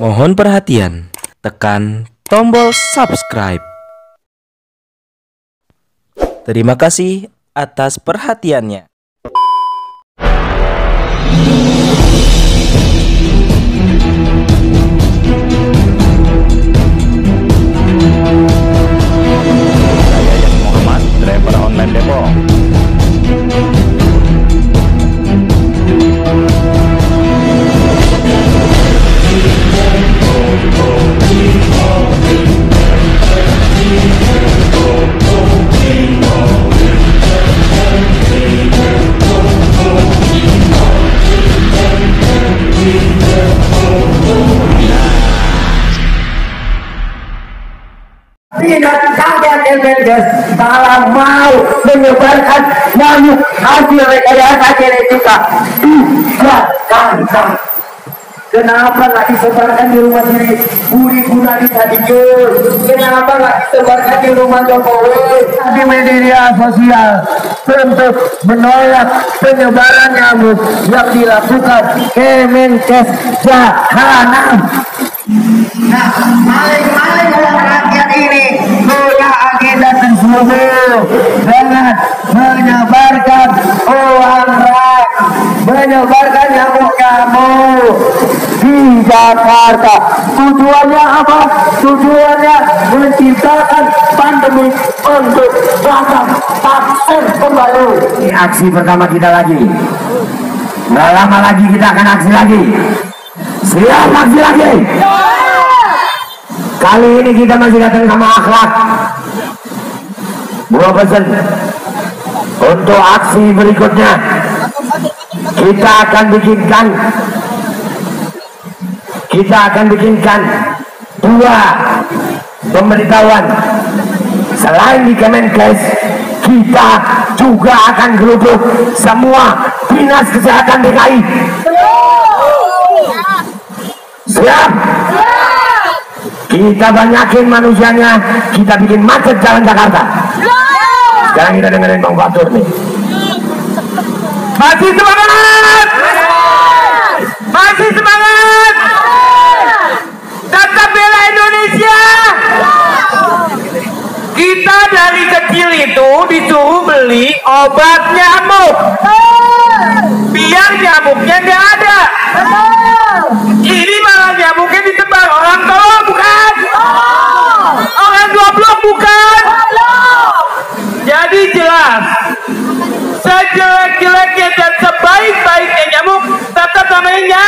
Mohon perhatian, tekan tombol subscribe. Terima kasih atas perhatiannya. Saya Yasin Muhammad, driver online Depok. Tidak kaget Kemenkes kalau mau menyebarkan nyamuk hasil rekayasa genetika. Kenapa nggak disebarkan di rumah sini? Budi Gunadi Sadikin. Kenapa nggak disebarkan di rumah Jokowi? Di media sosial untuk menolak penyebaran nyamuk yang dilakukan Kemenkes Jahanam. Nah, maling-maling orang rakyat ini punya agenda tersebut dengan menyebarkan uang rak, menyebarkan nyamuk-nyamuk di Jakarta. Tujuannya apa? Tujuannya menciptakan pandemi untuk dagang vaksin kembali. Ini aksi pertama kita lagi. Nggak lama lagi kita akan aksi lagi. Siap aksi lagi. Kali ini kita masih datang sama akhlak. Gua pesan untuk aksi berikutnya kita akan bikinkan dua pemberitahuan. Selain di Kemenkes, kita juga akan geruduk semua dinas kesehatan DKI. Siap? Kita banyakin manusianya, kita bikin macet jalan Jakarta. Sekarang kita dengerin Bang Fatur nih. Masih semangat! Masih semangat! Tetap bela Indonesia! Kita dari kecil itu disuruh beli obat nyamuk. Biar nyamuknya nggak ada. Ini malah nyamuknya ditebar orang tolong bukan? Orang goblok bukan? Jadi jelas, sejelek-jeleknya dan sebaik-baiknya nyamuk tetap namanya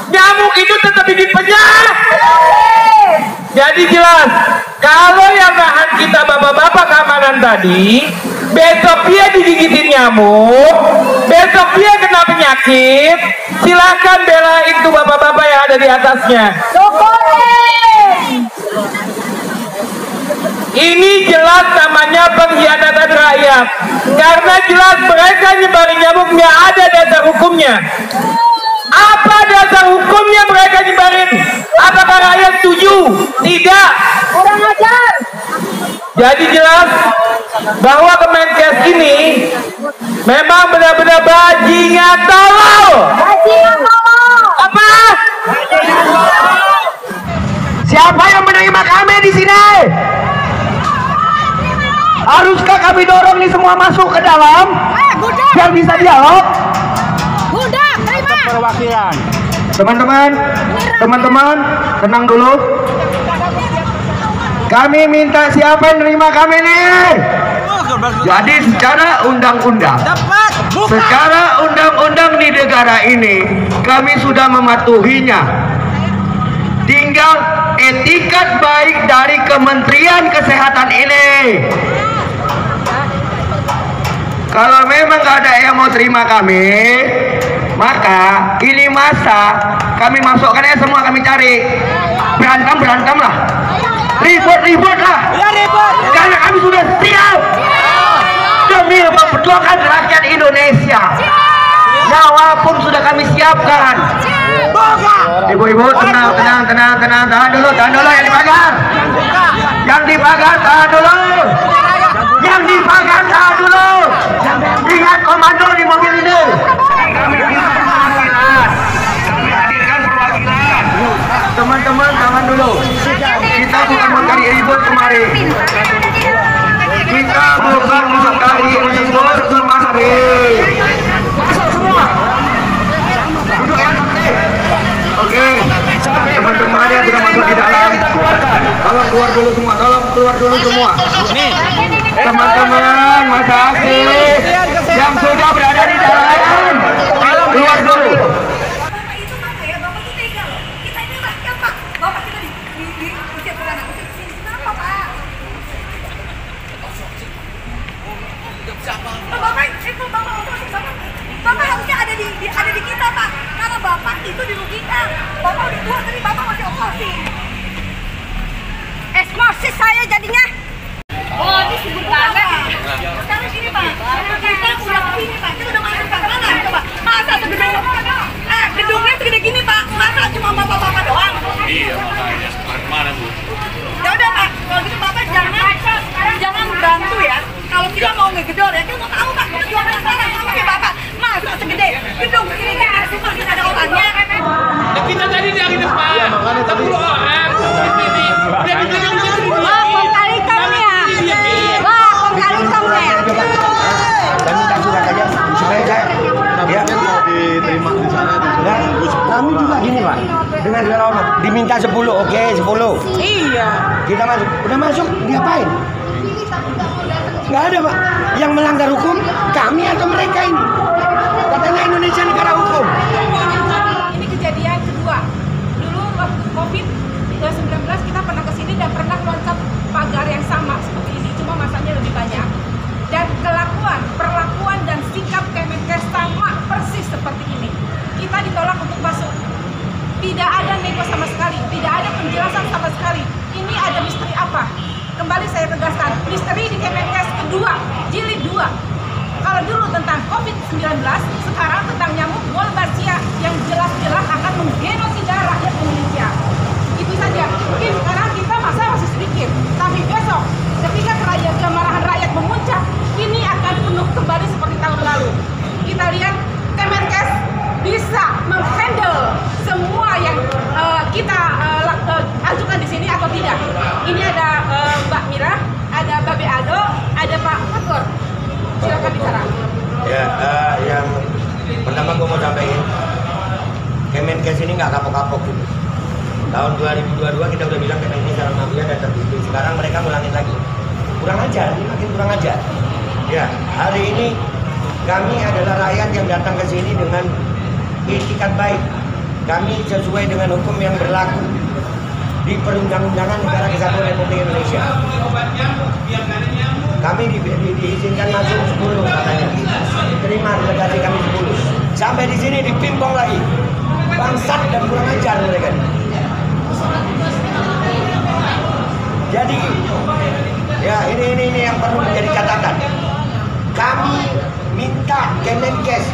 nyamuk itu tetap bikin penyakit. Jadi jelas, kalau yang nahan kita bapak-bapak keamanan tadi, besok dia digigitin nyamuk, besok dia kena penyakit, silahkan belain tuh bapak-bapak yang ada di atasnya. Ini jelas namanya pengkhianatan rakyat, karena jelas mereka nyebarin nyamuknya ada dasar hukumnya. Apa dasar hukumnya mereka nyebarin? Apakah rakyat setuju? Tidak. Kurang ajar. Jadi jelas bahwa Kemenkes ini memang benar-benar bajingan tolol. Bajingan tolol. Apa? Siapa yang menerima kami di sini? Haruskah kami dorong nih semua masuk ke dalam? Biar bisa dialog. Perwakilan. Teman-teman, tenang dulu. Kami minta siapa yang menerima kami nih? Jadi secara undang-undang di negara ini kami sudah mematuhinya. Tinggal etikat baik dari Kementerian Kesehatan ini. Kalau memang gak ada yang mau terima kami, maka ini masa kami masukkan aja semua, kami cari berantem lah, ribut lah, karena kami sudah siap demi memperjuangkan rakyat Indonesia. Nyawa pun sudah kami siapkan. Ibu-ibu tenang dulu, yang dipagar, tahan dulu, lihat komando di mobil ini. Kami hadirkan perwakilan. dulu semua, tolong keluar dulu semua. Teman-teman masa aksi yang sudah berada di dalam, keluar dulu. Bapak itu apa ya? Bapak itu tega loh. Kita ini rakyat Pak. Bapak kita diusir ke sana, usir ke sini. Kenapa Pak? Bapak itu Bapak harusnya ada di kita Pak. Karena Bapak itu dirugikan. Bapak udah tua tapi Bapak masih oplosi. Eksklusif saya jadinya. Oh, ini sibuk banget. Sekarang sini Pak. Kita udah kesini Pak. Kita udah masuk ke mana? Coba. Masa segede gedungnya segede gini Pak. Masa cuma bapak-bapak doang? Iya, makanya kemana Bu? Ya udah Pak. Kalau gitu Bapak jangan bantu ya. Kalau kita mau ngegedor ya, kita mau tahu Pak. Kita jual sana sama ya Bapak. Masa segede gedung segini kita cuma kita ada orangnya. Ya kita tadi dari depan, 10 orang di sini. Dia bilang Wah, kok kali kamu ya? Wah, kok kali kamu ya? Dan minta surat aja supaya saya ya diterima di sana kami juga gini Pak, dengan segala hormat diminta 10, oke 10. Iya. Kita masuk, udah masuk diapain? Nggak ada Pak, yang melanggar hukum kami atau mereka ini. Katanya Indonesia negara hukum. Ini kejadian kedua. Dulu waktu COVID-19 kita pernah kesini dan pernah loncat pagar yang sama seperti ini, cuma masanya lebih banyak. Dan perlakuan dan sikap Kemenkes sama persis seperti ini. Kita ditolak untuk masuk. Tidak ada nego sama sekali, tidak ada penjelasan sama sekali. Ini ada misteri apa? Kembali saya tegaskan, misteri di Kemenkes kedua, jilid 2. Kalau dulu tentang COVID-19, sekarang tentang nyamuk Wolbachia yang jelas-jelas akan menggenosida rakyat Indonesia. Itu saja. Mungkin sekarang kita masih sedikit, tapi besok ketika kemarahan rakyat memuncak, ini akan penuh kembali seperti tahun lalu. Kita lihat Kemenkes bisa menghandle semua yang kita ajukan di sini atau tidak. Ini ada Mbak Mira, ada Babe Ado, ada Pak Fatur. Silakan bicara. Ya, yang pertama gue mau sampaikan, Kemenkes ini nggak kapok-kapok gitu. Tahun 2022 kita udah bilang Kemenkes dalam mafia dan terbukti. Sekarang mereka ngulangin lagi. Kurang ajar, ini makin kurang ajar. Ya, hari ini kami adalah rakyat yang datang ke sini dengan itikat baik. Kami sesuai dengan hukum yang berlaku di perundang-undangan Negara Kesatuan Republik Indonesia. Kami diizinkan masuk 10 katanya. Diterima delegasi kami 10. Sampai di sini dipimpong lagi. Bangsat dan kurang ajar mereka. Jadi ya ini yang perlu menjadi catatan. Kami minta Kemenkes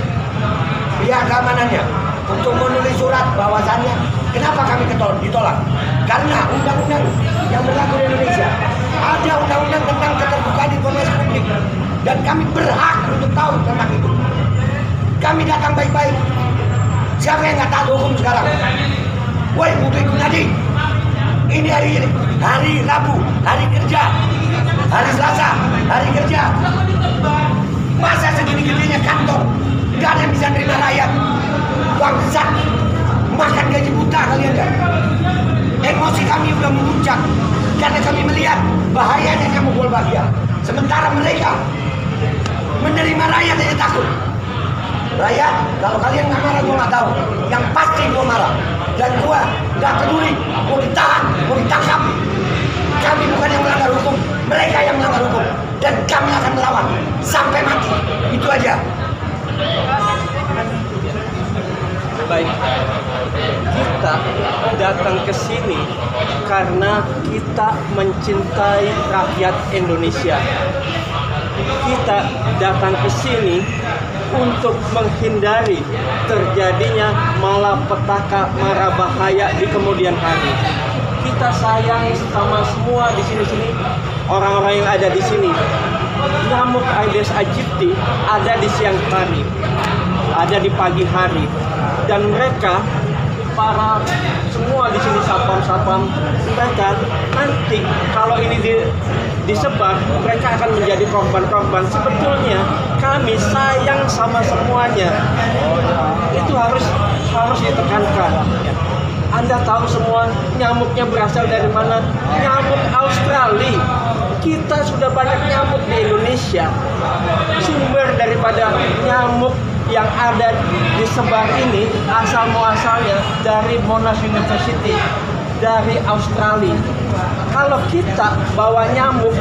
pihak keamanannya untuk menulis surat bahwasannya kenapa kami ditolak. Karena undang-undang yang berlaku di Indonesia ada undang-undang tentang keterbukaan informasi publik dan kami berhak untuk tahu tentang itu. Kami datang baik-baik. Siapa yang nggak tahu hukum sekarang? Woi, Putri Gunadi, ini hari Rabu, hari kerja, hari Selasa, hari kerja. Masa segini-gininya kantor, nggak ada yang bisa terima rakyat. Bangsat, makan gaji buta kalian ya. Emosi kami udah memuncak karena kami melihat bahayanya kamu Wolbachia. Sementara mereka menerima rakyat aja takut. Rakyat, kalau kalian nggak marah, gue nggak tahu. Yang pasti gue marah. Dan gue nggak peduli mau ditahan, mau ditangkap. Kami bukan yang melanggar hukum, mereka yang melanggar hukum. Dan kami akan melawan sampai mati. Itu aja. Baik, kita datang ke sini karena kita mencintai rakyat Indonesia. Kita datang ke sini untuk menghindari terjadinya malapetaka mara bahaya di kemudian hari. Kita sayang sama semua di sini orang-orang yang ada di sini. Nyamuk Aedes aegypti ada di siang hari, ada di pagi hari, dan mereka para semua di sini satpam mereka nanti kalau ini disebar mereka akan menjadi korban-korban. Sebetulnya kami sayang sama semuanya, itu harus ditekankan. Anda tahu semua nyamuknya berasal dari mana? Nyamuk Australia. Kita sudah banyak nyamuk di Indonesia. Sumber daripada nyamuk yang ada disebar ini asal muasalnya dari Monash University, dari Australia. Kalau kita bawa nyamuk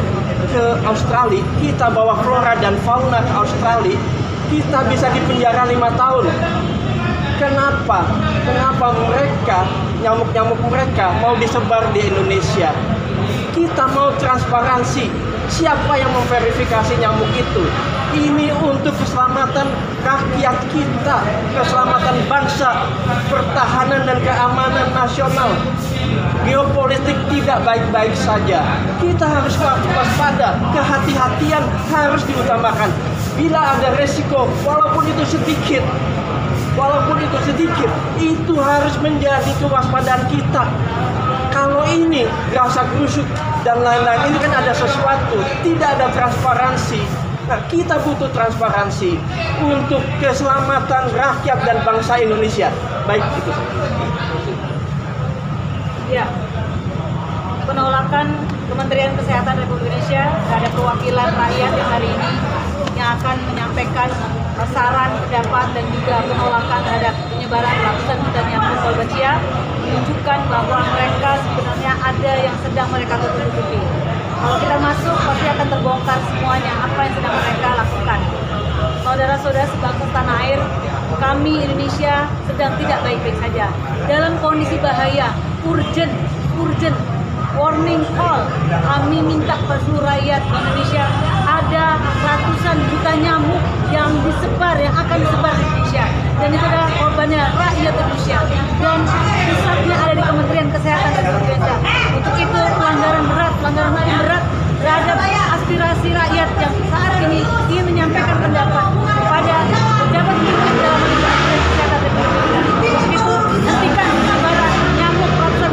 ke Australia, kita bawa flora dan fauna ke Australia, kita bisa dipenjara 5 tahun. Kenapa? Kenapa mereka, nyamuk-nyamuk mereka mau disebar di Indonesia? Kita mau transparansi. Siapa yang memverifikasi nyamuk itu? Ini untuk keselamatan rakyat kita, keselamatan bangsa, pertahanan dan keamanan nasional. Geopolitik tidak baik-baik saja. Kita harus waspada, kehati-hatian harus diutamakan. Bila ada resiko, walaupun itu sedikit, itu harus menjadi kewaspadaan kita. Kalau ini rasa kusuk dan lain-lain, ini kan ada sesuatu, tidak ada transparansi. Nah, kita butuh transparansi untuk keselamatan rakyat dan bangsa Indonesia. Baik, itu. Ya, penolakan Kementerian Kesehatan Republik Indonesia terhadap perwakilan rakyat yang hari ini yang akan menyampaikan saran, pendapat, dan juga penolakan terhadap penyebaran ratusan juta nyamuk Wolbachia menunjukkan bahwa mereka sebenarnya ada yang sedang mereka tutup-tutupi. Kalau kita masuk, pasti akan terbongkar semuanya apa yang sedang mereka lakukan. Saudara-saudara sebangsa tanah air, kami Indonesia sedang tidak baik-baik saja. Dalam kondisi bahaya, urgent, warning call. Kami minta kepada seluruh rakyat Indonesia, ada ratusan juta nyamuk yang akan disebar di Indonesia, dan itu adalah korbannya rakyat Indonesia, dan pusatnya ada di Kementerian Kesehatan Republik Indonesia. Untuk itu pelanggaran paling berat terhadap aspirasi rakyat yang saat ini ingin menyampaikan pendapat kepada pejabat publik dalam Kementerian Kesehatan Republik Indonesia. Untuk itu hentikan penyebaran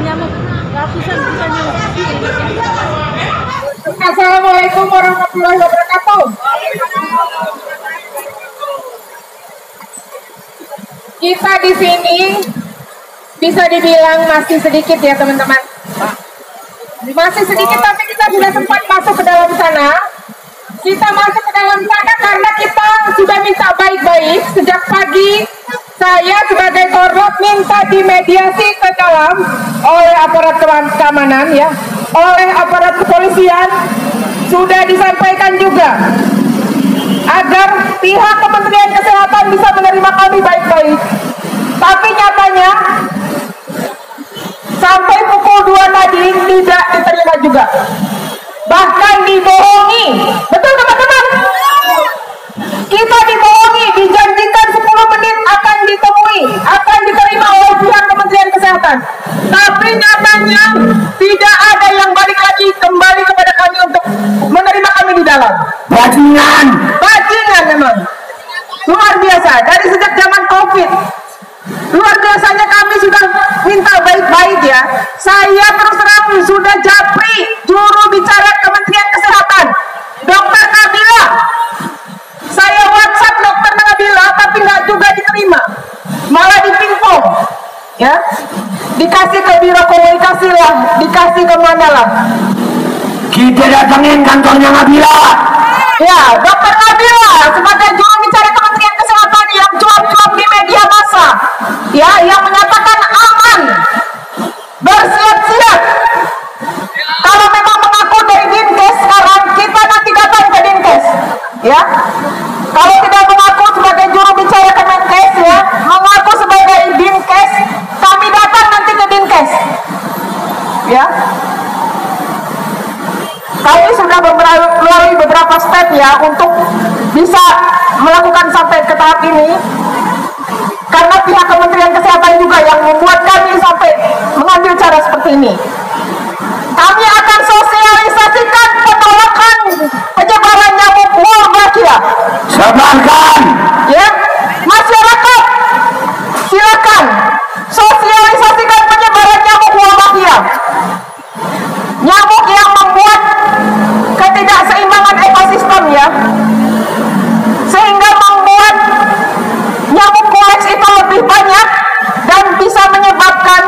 nyamuk, ratusan juta nyamuk di Indonesia. Assalamualaikum warahmatullahi wabarakatuh. Kita di sini bisa dibilang masih sedikit ya teman-teman. Masih sedikit, tapi kita sudah sempat masuk ke dalam sana. Kita masuk ke dalam sana karena kita sudah minta baik-baik sejak pagi. Saya sebagai korlap minta dimediasi ke dalam oleh aparat keamanan ya, oleh aparat kepolisian. Sudah disampaikan juga agar pihak Kementerian Kesehatan bisa menerima kami baik-baik. Tapi nyatanya sampai pukul 2 tadi tidak diterima juga. Bahkan dibohongi. Betul teman-teman? Kita dibohongi, dijanjikan 10 menit akan ditemui, akan diterima oleh pihak Kementerian Kesehatan. Tapi nyatanya tidak ada yang balik lagi kembali kepada kami untuk menerima kami di dalam. Bajingan memang. Luar biasa, dari sejak zaman COVID. Luar biasanya kami sudah minta baik-baik ya. Saya terus terang sudah japri juru bicara Kementerian Kesehatan, Dokter Nabila. Saya WhatsApp Dokter Nabila, tapi nggak juga diterima. Malah dipingpong. Ya, dikasih ke biro komunikasi lah, dikasih ke mana lah. Kita datangin kantornya Nabila. Ya, Dokter Nabila sebagai juru bicara Kementerian Kesehatan yang cuap-cuap di media massa, ya, yang menyatakan aman, bersiap-siap. Kalau memang mengaku dari Dinkes sekarang, kita nanti datang ke Dinkes, ya. Kalau tidak mengaku sebagai juru bicara Kemenkes, ya, mengaku sebagai Dinkes, kami datang nanti ke Dinkes, ya. Kami sudah melalui beberapa step ya untuk bisa melakukan sampai ke tahap ini, karena pihak Kementerian Kesehatan juga yang membuat kami sampai mengambil cara seperti ini. Kami akan sosialisasikan penolakan penyebaran nyamuk Wolbachia. Sebarkan. Ya, masyarakat silakan sosialisasikan penyebaran nyamuk Wolbachia. Nyamuk yang membuat ketidakseimbangan ekosistem ya, sehingga membuat nyamuk koleks itu lebih banyak dan bisa menyebabkan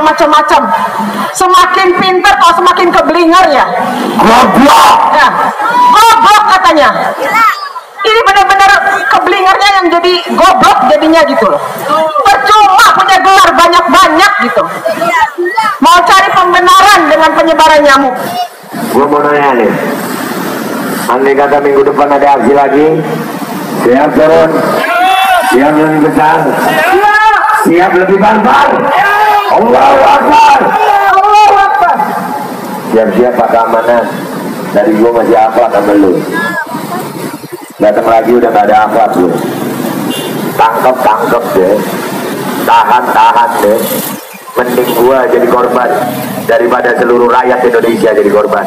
macam-macam. Semakin pinter kok semakin keblinger ya. Goblok. Ya, goblok katanya. Ini benar-benar keblingernya yang jadi goblok jadinya gitu loh. Percuma punya gelar banyak-banyak gitu. Mau cari pembenaran dengan penyebaran nyamuk. Gue mau nanya nih, andai kata minggu depan ada aksi lagi, siap turun, siap lebih besar, siap lebih barbar. Allahu Akbar, Allahu Akbar. Siap-siap Pak keamanan. Dari gue masih akhlak sama lu. Datang lagi udah gak ada akhlak lu. Tangkep deh, tahan deh. Mending gua jadi korban daripada seluruh rakyat Indonesia jadi korban.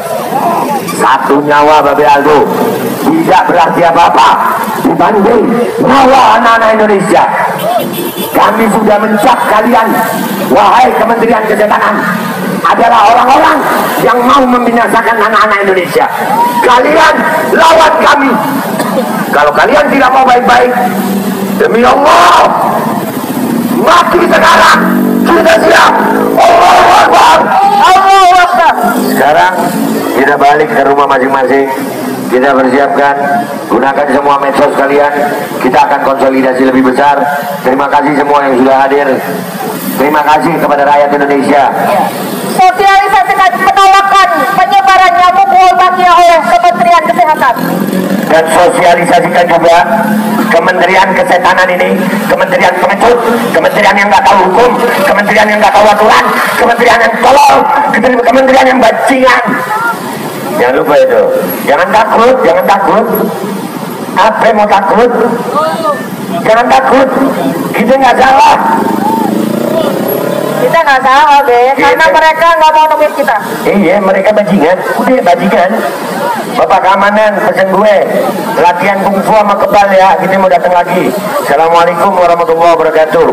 Satu nyawa Babe Aldo tidak berarti apa-apa dibanding nyawa anak-anak Indonesia. Kami sudah mencap kalian, wahai Kementerian Kesehatan, adalah orang-orang yang mau membinasakan anak-anak Indonesia. Kalian lawan kami. Kalau kalian tidak mau baik-baik, demi Allah, mati sekarang. Kita siap. Allahu Akbar, Allahu Akbar. Sekarang kita balik ke rumah masing-masing. Kita bersiapkan, gunakan semua medsos kalian. Kita akan konsolidasi lebih besar. Terima kasih semua yang sudah hadir. Terima kasih kepada rakyat Indonesia. Sosialisasikan penolakan penyebaran nyamuk Wolbachia oleh Kementerian Kesehatan. Dan sosialisasikan juga Kementerian Kesehatan ini, Kementerian pengecut, Kementerian yang nggak tahu hukum, Kementerian yang nggak tahu aturan, Kementerian yang tolol, Kementerian yang bajingan. Jangan lupa itu. Jangan takut, jangan takut. Apa yang mau takut? Jangan takut. Kita nggak salah. Kita nggak salah deh, karena mereka nggak mau nemuin kita. Iya, mereka bajingan. Udah bajingan. Bapak keamanan pesen gue latihan kungfu sama kebal ya. Kita mau datang lagi. Assalamualaikum warahmatullahi wabarakatuh.